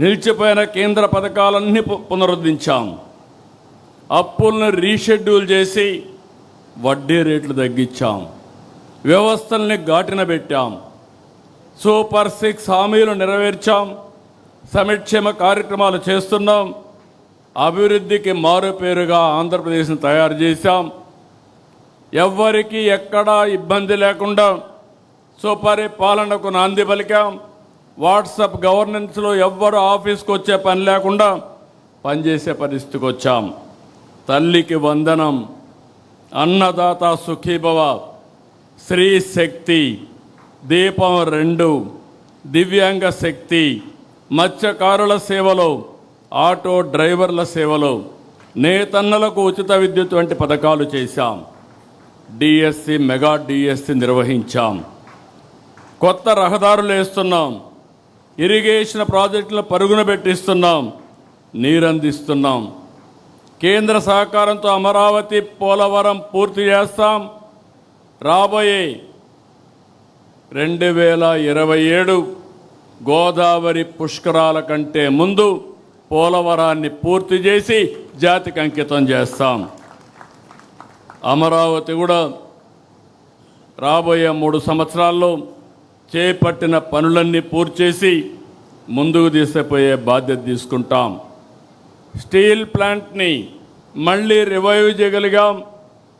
నిలిచిపోయిన కేంద్ర పథకాలన్నీ పునరుద్ధరించాం. అప్పులను రీషెడ్యూల్ చేసి వడ్డీ రేట్లు తగ్గించాం. వ్యవస్థల్ని గాటిన పెట్టాం. సూపర్ 6 హామీలు నెరవేర్చాం. సంక్షేమ కార్యక్రమాలు చేస్తున్నాం. అభివృద్ధికి మారుపేరుగా ఆంధ్రప్రదేశ్ని తయారు చేశాం. ఎవ్వరికీ ఎక్కడా ఇబ్బంది లేకుండా సుపరిపాలనకు నాంది పలికాం. వాట్సాప్ గవర్నెన్స్లో ఎవ్వరు ఆఫీస్కి వచ్చే పని లేకుండా పనిచేసే పరిస్థితికి వచ్చాం. తల్లికి వందనం, అన్నదాత సుఖీభవ, స్త్రీ శక్తి, దీపం 2, దివ్యాంగ శక్తి, మత్స్యకారుల సేవలో, ఆటో డ్రైవర్ల సేవలో, నేతన్నలకు ఉచిత విద్యుత్ వంటి పథకాలు చేశాం. డిఎస్సి, మెగా డిఎస్సి నిర్వహించాం. కొత్త రహదారులు వేస్తున్నాం. ఇరిగేషన్ ప్రాజెక్టులను పరుగున పెట్టిస్తున్నాం. నీరందిస్తున్నాం. కేంద్ర సహకారంతో అమరావతి, పోలవరం పూర్తి చేస్తాం. రాబోయే 2027 గోదావరి పుష్కరాల కంటే ముందు పోలవరాన్ని పూర్తి చేసి జాతికి అంకితం చేస్తాం. అమరావతి కూడా రాబోయే 3 సంవత్సరాల్లో చేపట్టిన పనులన్నీ పూర్తి చేసి ముందుకు తీసుకుపోయే బాధ్యత తీసుకుంటాం. స్టీల్ ప్లాంట్ని మళ్ళీ రివైవ్ చేయగలిగాం.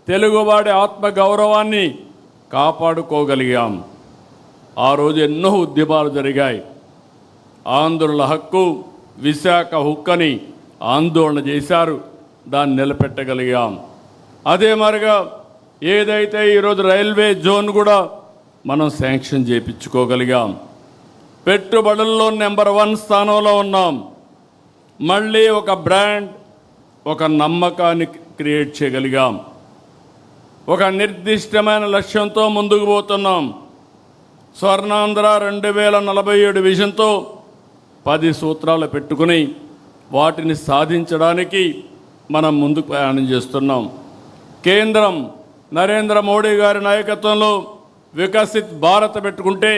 తెలుగువాడి ఆత్మగౌరవాన్ని కాపాడుకోగలిగాం. ఆ రోజు ఎన్నో ఉద్యమాలు జరిగాయి. ఆంధ్రుల హక్కు, విశాఖ హుక్కని ఆందోళన చేశారు. దాన్ని నిలబెట్టగలిగాం. అదే మరిగా ఏదైతే ఈరోజు రైల్వే జోన్ కూడా మనం శాంక్షన్ చేయించుకోగలిగాం. పెట్టుబడుల్లో నెంబర్ 1 స్థానంలో ఉన్నాం. మళ్ళీ ఒక బ్రాండ్, ఒక నమ్మకాన్ని క్రియేట్ చేయగలిగాం. ఒక నిర్దిష్టమైన లక్ష్యంతో ముందుకు పోతున్నాం. స్వర్ణాంధ్ర 2047 విజన్తో 10 సూత్రాలు పెట్టుకుని వాటిని సాధించడానికి మనం ముందుకు ప్రయాణం చేస్తున్నాం. కేంద్రం నరేంద్ర మోడీ గారి నాయకత్వంలో వికసిత్ భారత్ పెట్టుకుంటే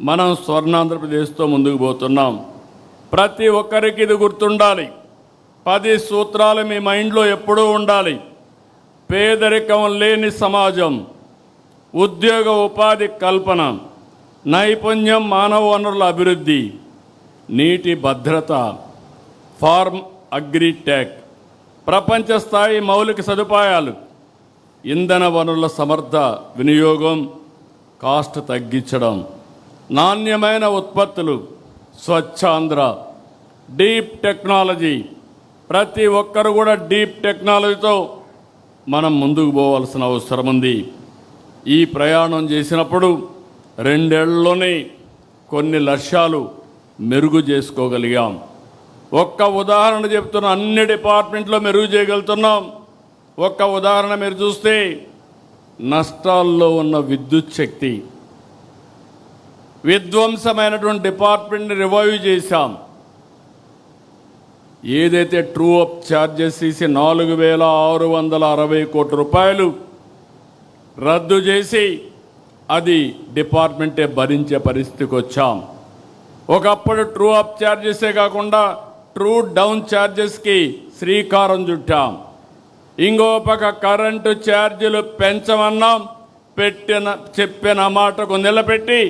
మనం స్వర్ణాంధ్రప్రదేశ్తో ముందుకు పోతున్నాం. ప్రతి ఒక్కరికి ఇది గుర్తుండాలి. 10 సూత్రాలు మీ మైండ్లో ఎప్పుడూ ఉండాలి. పేదరికం లేని సమాజం, ఉద్యోగ ఉపాధి కల్పన, నైపుణ్యం, మానవ వనరుల అభివృద్ధి, నీటి భద్రత, ఫార్మ్ అగ్రిటెక్, ప్రపంచ స్థాయి మౌలిక సదుపాయాలు, ఇంధన వనరుల సమర్థ వినియోగం, కాస్ట్ తగ్గించడం, నాణ్యమైన ఉత్పత్తులు, స్వచ్ఛాంధ్ర, డీప్ టెక్నాలజీ. ప్రతి ఒక్కరు కూడా డీప్ టెక్నాలజీతో మనం ముందుకు పోవాల్సిన అవసరం ఉంది. ఈ ప్రయాణం చేసినప్పుడు 2 ఏళ్లలోనే కొన్ని లక్ష్యాలు మెరుగు చేసుకోగలిగాం. ఒక్క ఉదాహరణ చెప్తున్నా, అన్ని డిపార్ట్మెంట్లో మెరుగు చేయగలుగుతున్నాం. ఒక్క ఉదాహరణ మీరు చూస్తే నష్టాల్లో ఉన్న విద్యుత్ శక్తి, విధ్వంసమైనటువంటి డిపార్ట్మెంట్ని రివైవ్ చేశాం. ఏదైతే ట్రూ అప్ ఛార్జెస్ తీసి 4,660 కోట్ల రూపాయలు రద్దు చేసి అది డిపార్ట్మెంటే భరించే పరిస్థితికి వచ్చాం. ఒకప్పుడు ట్రూ అప్ ఛార్జెసే కాకుండా ట్రూ డౌన్ ఛార్జెస్కి శ్రీకారం చుట్టాం. ఇంకో పక్క కరెంటు ఛార్జీలు పెంచమన్నాం. చెప్పిన మాటకు నిలబెట్టి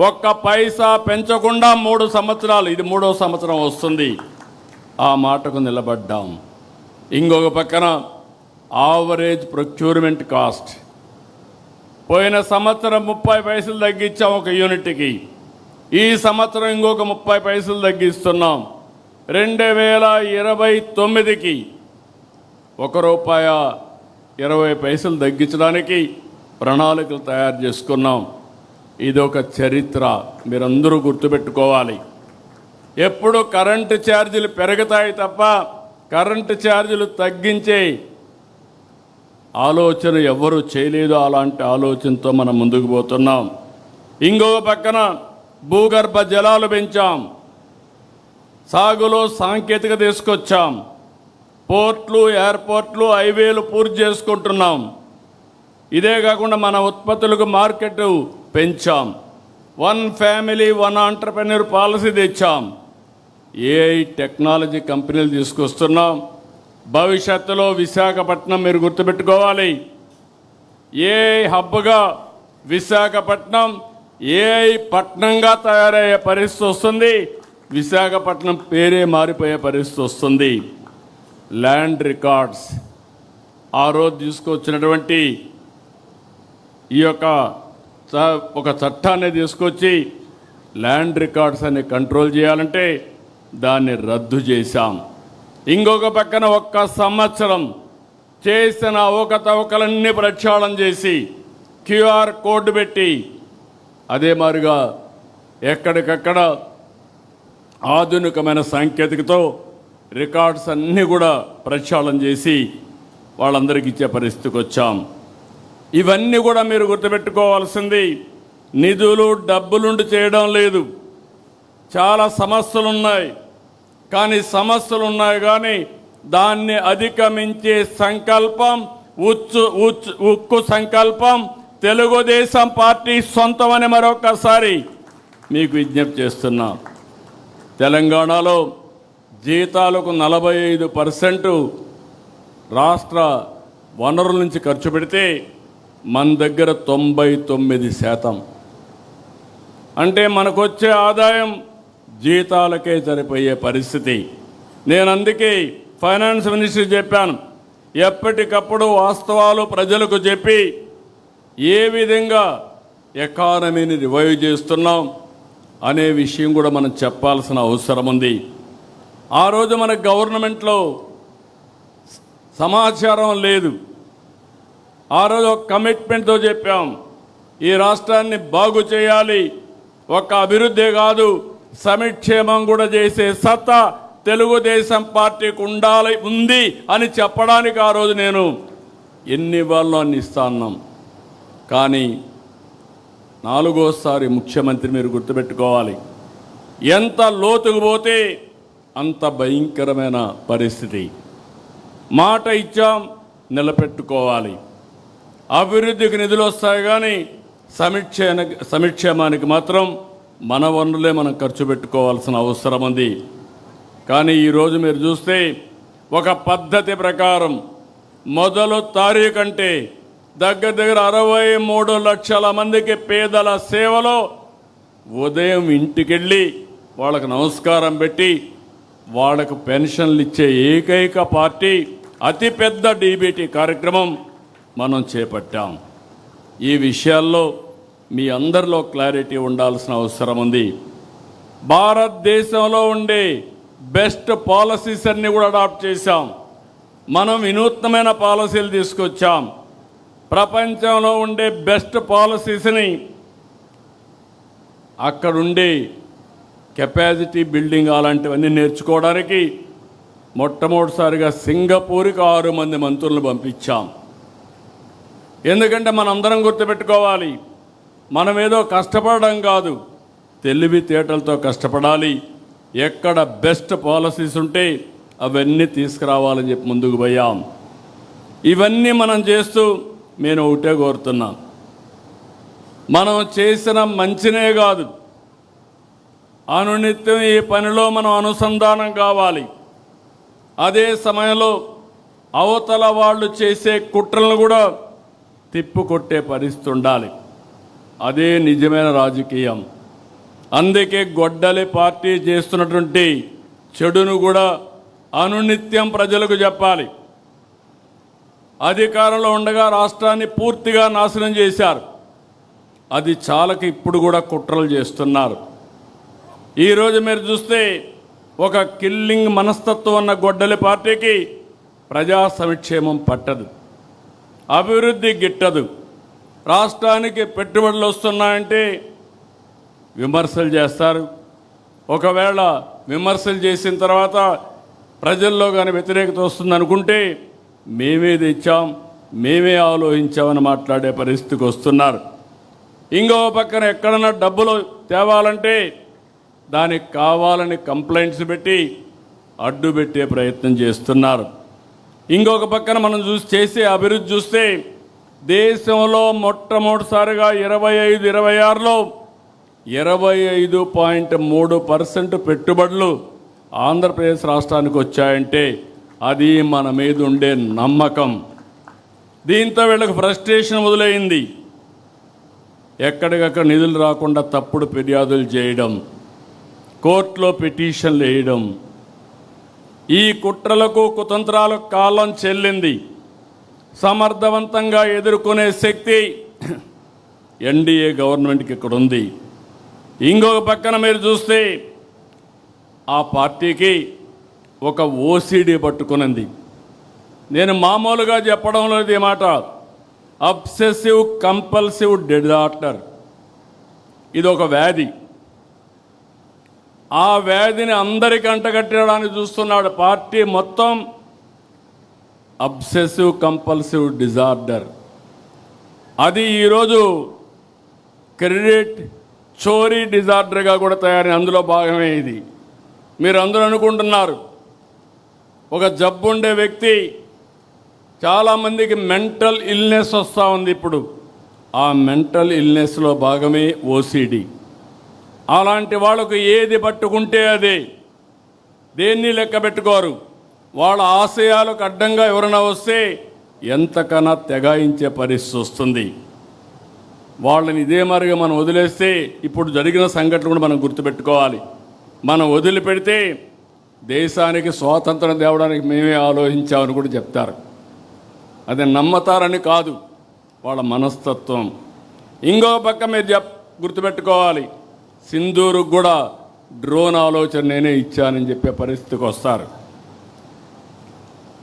ఒక్క పైసా పెంచకుండా 3 సంవత్సరాలు, ఇది 3వ సంవత్సరం వస్తుంది, ఆ మాటకు నిలబడ్డాం. ఇంకొక పక్కన ఆవరేజ్ ప్రొక్యూర్మెంట్ కాస్ట్ పోయిన సంవత్సరం 30 పైసలు తగ్గించాం ఒక యూనిట్కి. ఈ సంవత్సరం ఇంకొక 30 పైసలు తగ్గిస్తున్నాం. 2029కి ₹1.20 తగ్గించడానికి ప్రణాళికలు తయారు చేసుకున్నాం. ఇదొక చరిత్ర, మీరందరూ గుర్తుపెట్టుకోవాలి. ఎప్పుడు కరెంటు ఛార్జీలు పెరుగుతాయి తప్ప కరెంటు ఛార్జీలు తగ్గించే ఆలోచన ఎవరు చేయలేదు. అలాంటి ఆలోచనతో మనం ముందుకు పోతున్నాం. ఇంకొక పక్కన భూగర్భ జలాలు పెంచాం. సాగులో సాంకేతిక తీసుకొచ్చాం. పోర్ట్లు, ఎయిర్పోర్ట్లు, హైవేలు పూర్తి చేసుకుంటున్నాం. ఇదే కాకుండా మన ఉత్పత్తులకు మార్కెట్ పెంచాం. 1 ఫ్యామిలీ 1 ఆంటర్‌ప్రెన్యూర్ పాలసీ తెచ్చాం. ఏఐ టెక్నాలజీ కంపెనీలు తీసుకొస్తున్నాం. భవిష్యత్తులో విశాఖపట్నం మీరు గుర్తుపెట్టుకోవాలి, ఏఐ హబ్గా విశాఖపట్నం ఏఐ పట్నంగా తయారయ్యే పరిస్థితి వస్తుంది. విశాఖపట్నం పేరే మారిపోయే పరిస్థితి వస్తుంది. ల్యాండ్ రికార్డ్స్ ఆ రోజు తీసుకొచ్చినటువంటి ఈ యొక్క ఒక చట్టాన్ని తీసుకొచ్చి ల్యాండ్ రికార్డ్స్ అని కంట్రోల్ చేయాలంటే దాన్ని రద్దు చేశాం. ఇంకొక పక్కన ఒక్క సంవత్సరం చేసిన అవకతవకలన్నీ ప్రక్షాళన చేసి క్యూఆర్ కోడ్ పెట్టి అదే మాదిరిగా ఎక్కడికక్కడ ఆధునికమైన సాంకేతికతో రికార్డ్స్ అన్నీ కూడా ప్రక్షాళన చేసి వాళ్ళందరికీ ఇచ్చే పరిస్థితికి వచ్చాం. ఇవన్నీ కూడా మీరు గుర్తుపెట్టుకోవాల్సింది, నిధులు డబ్బులుండి చేయడం లేదు. చాలా సమస్యలు ఉన్నాయి, కానీ దాన్ని అధిగమించే సంకల్పం ఉక్కు సంకల్పం తెలుగుదేశం పార్టీ సొంతమని మరొకసారి మీకు విజ్ఞప్తి చేస్తున్నా. తెలంగాణలో జీతాలకు 45% రాష్ట్ర వనరుల నుంచి ఖర్చు పెడితే మన దగ్గర 99%. అంటే మనకొచ్చే ఆదాయం జీతాలకే సరిపోయే పరిస్థితి. నేను అందుకే ఫైనాన్స్ మినిస్టర్ చెప్పాను, ఎప్పటికప్పుడు వాస్తవాలు ప్రజలకు చెప్పి ఏ విధంగా ఎకానమీని రివైవ్ చేస్తున్నాం అనే విషయం కూడా మనం చెప్పాల్సిన అవసరం ఉంది. ఆ రోజు మన గవర్నమెంట్లో సమాచారం లేదు. ఆ రోజు ఒక కమిట్మెంట్తో చెప్పాం, ఈ రాష్ట్రాన్ని బాగు చేయాలి, ఒక అభివృద్ధి కాదు సంక్షేమం కూడా చేసే సత్తా తెలుగుదేశం పార్టీకి ఉంది అని చెప్పడానికి ఆ రోజు నేను ఎన్ని వాళ్ళు అన్ని ఇస్తా అన్నాం. కానీ 4వసారి ముఖ్యమంత్రి మీరు గుర్తుపెట్టుకోవాలి, ఎంత లోతుకు పోతే అంత భయంకరమైన పరిస్థితి. మాట ఇచ్చాం, నిలబెట్టుకోవాలి. అభివృద్ధికి నిధులు వస్తాయి కానీ సంక్షేమానికి మాత్రం మన వనరులే మనం ఖర్చు పెట్టుకోవాల్సిన అవసరం ఉంది. కానీ ఈరోజు మీరు చూస్తే ఒక పద్ధతి ప్రకారం మొదలు తారీఖు అంటే దగ్గర 63 లక్షల మందికి పేదల సేవలో ఉదయం ఇంటికెళ్ళి వాళ్ళకు నమస్కారం పెట్టి వాళ్ళకు పెన్షన్లు ఇచ్చే ఏకైక పార్టీ అతిపెద్ద డీబీటీ కార్యక్రమం మనం చేపట్టాం. ఈ విషయాల్లో మీ అందరిలో క్లారిటీ ఉండాల్సిన అవసరం ఉంది. భారతదేశంలో ఉండే బెస్ట్ పాలసీస్ అన్నీ కూడా అడాప్ట్ చేశాం. మనం వినూత్నమైన పాలసీలు తీసుకొచ్చాం. ప్రపంచంలో ఉండే బెస్ట్ పాలసీస్ని అక్కడుండే కెపాసిటీ బిల్డింగ్ అలాంటివన్నీ నేర్చుకోవడానికి మొట్టమొదటిసారిగా సింగపూర్కి 6 మంది మంత్రులను పంపించాం. ఎందుకంటే మనందరం గుర్తుపెట్టుకోవాలి, మనం ఏదో కష్టపడడం కాదు, తెలివితేటలతో కష్టపడాలి. ఎక్కడ బెస్ట్ పాలసీస్ ఉంటే అవన్నీ తీసుకురావాలని చెప్పి ముందుకు పోయాం. ఇవన్నీ మనం చేస్తూ నేను ఒకటే కోరుతున్నా, మనం చేసిన మంచినే కాదు, అనునిత్యం ఈ పనిలో మనం అనుసంధానం కావాలి. అదే సమయంలో అవతల వాళ్ళు చేసే కుట్రలను కూడా తిప్పుకొట్టే పరిస్థితి ఉండాలి. అదే నిజమైన రాజకీయం. అందుకే గొడ్డలి పార్టీ చేస్తున్నటువంటి చెడును కూడా అనునిత్యం ప్రజలకు చెప్పాలి. అధికారంలో ఉండగా రాష్ట్రాన్ని పూర్తిగా నాశనం చేశారు. అది చాలక ఇప్పుడు కూడా కుట్రలు చేస్తున్నారు. ఈరోజు మీరు చూస్తే ఒక కిల్లింగ్ మనస్తత్వం ఉన్న గొడ్డలి పార్టీకి ప్రజా సంక్షేమం పట్టదు, అభివృద్ధి గిట్టదు. రాష్ట్రానికి పెట్టుబడులు వస్తున్నాయంటే విమర్శలు చేస్తారు. ఒకవేళ విమర్శలు చేసిన తర్వాత ప్రజల్లో కానీ వ్యతిరేకత వస్తుంది అనుకుంటే మేమే తెచ్చాం, మేమే ఆలోచించామని మాట్లాడే పరిస్థితికి వస్తున్నారు. ఇంకో పక్కన ఎక్కడన్నా డబ్బులు తేవాలంటే దానికి కావాలని కంప్లైంట్స్ పెట్టి అడ్డు పెట్టే ప్రయత్నం చేస్తున్నారు. ఇంకొక పక్కన మనం చేసే అభివృద్ధి చూస్తే దేశంలో మొట్టమొదటిసారిగా 25-26లో 25.3% పెట్టుబడులు ఆంధ్రప్రదేశ్ రాష్ట్రానికి వచ్చాయంటే అది మన మీద ఉండే నమ్మకం. దీంతో వీళ్ళకి ఫ్రస్ట్రేషన్ మొదలైంది. ఎక్కడికక్కడ నిధులు రాకుండా తప్పుడు ఫిర్యాదులు చేయడం, కోర్టులో పిటిషన్లు వేయడం, ఈ కుట్రలకు కుతంత్రాలకు కాలం చెల్లింది. సమర్థవంతంగా ఎదుర్కొనే శక్తి ఎన్డీఏ గవర్నమెంట్కి ఇక్కడ ఉంది. ఇంకొక పక్కన మీరు చూస్తే ఆ పార్టీకి ఒక ఓసిడి పట్టుకునింది. నేను మామూలుగా చెప్పడం లేదు ఈ మాట. అబ్సెసివ్ కంపల్సివ్ డిజార్డర్, ఇది ఒక వ్యాధి. ఆ వ్యాధిని అందరికీ అంటగట్టడానికి చూస్తున్నాడు పార్టీ మొత్తం. అబ్సెసివ్ కంపల్సివ్ డిజార్డర్ అది ఈరోజు క్రెడిట్ చోరీ డిజార్డర్గా కూడా తయారైన అందులో భాగమే ఇది. మీరు అందరూ అనుకుంటున్నారు ఒక జబ్బు ఉండే వ్యక్తి, చాలామందికి మెంటల్ ఇల్నెస్ వస్తూ ఉంది. ఇప్పుడు ఆ మెంటల్ ఇల్నెస్లో భాగమే ఓసిడి. అలాంటి వాళ్ళకు ఏది పట్టుకుంటే అదే, దేన్ని లెక్క పెట్టుకోరు. వాళ్ళ ఆశయాలకు అడ్డంగా ఎవరైనా వస్తే ఎంతకన్నా తెగాయించే పరిస్థితి వస్తుంది. వాళ్ళని ఇదే మరిగా మనం వదిలేస్తే ఇప్పుడు జరిగిన సంఘటన కూడా మనం గుర్తుపెట్టుకోవాలి. మనం వదిలిపెడితే దేశానికి స్వాతంత్రం తేవడానికి మేమే ఆలోచించామని కూడా చెప్తారు. అది నమ్మతారని కాదు, వాళ్ళ మనస్తత్వం. ఇంకో పక్క మీరు గుర్తుపెట్టుకోవాలి, సింధూరుకు కూడా డ్రోన్ ఆలోచన నేనే ఇచ్చానని చెప్పే పరిస్థితికి వస్తారు.